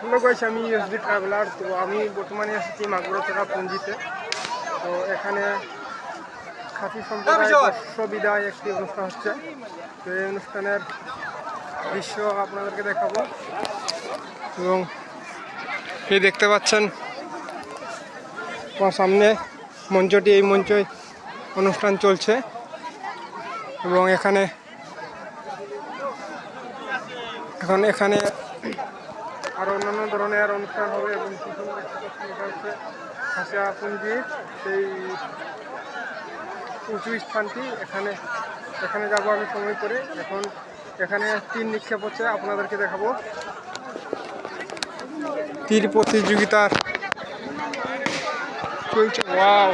Hello guys, আমি SD traveller. তো আমি বর্তমানে এসেছি মাগুরাছড়া পুঞ্জিতে। তো এখানে খাসি সম্প্রদায় বর্ষ বিদায় একটি অনুষ্ঠান হচ্ছে। তো এই অনুষ্ঠানের দৃশ্য আপনাদেরকে দেখাবো। এবং এই দেখতে পাচ্ছেন আমার সামনে মঞ্চটি, এই মঞ্চে অনুষ্ঠান চলছে এবং এখানে আরও অন্যান্য ধরনের অনুষ্ঠান হবে। এবং এটা হচ্ছে খাসিয়াপুঞ্জি, সেই উঁচু স্থানটি। এখানে যাবো আমি সময় করে। এখন এখানে তীর নিক্ষেপ হচ্ছে, আপনাদেরকে দেখাবো। তীর প্রতিযোগিতার চলছে। ওয়াও,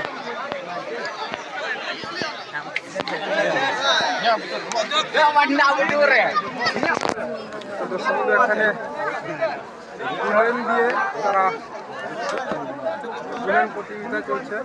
এখানে বিমান দিয়ে তারা বিমান প্রতিযোগিতা চলছে।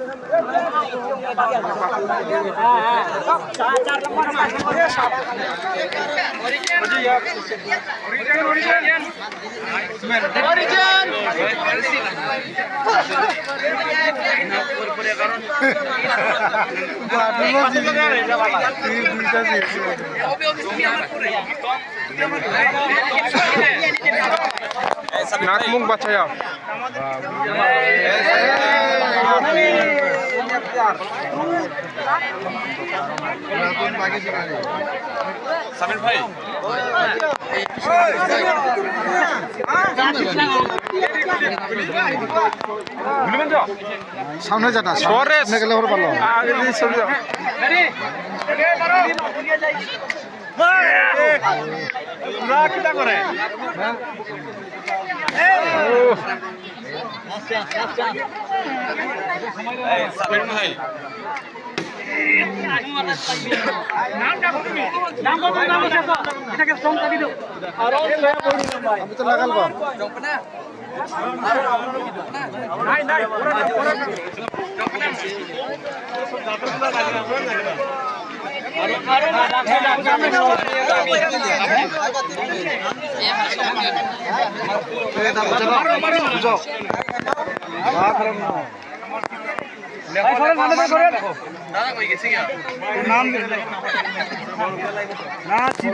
নাক মুখ বাঁচায়া সামির ভাই সামনে যাটা সামনে গেলে ওর ভালো আগে দিয়ে চলে যাও। সামির ভাই আমি তো লাগাল বা নাম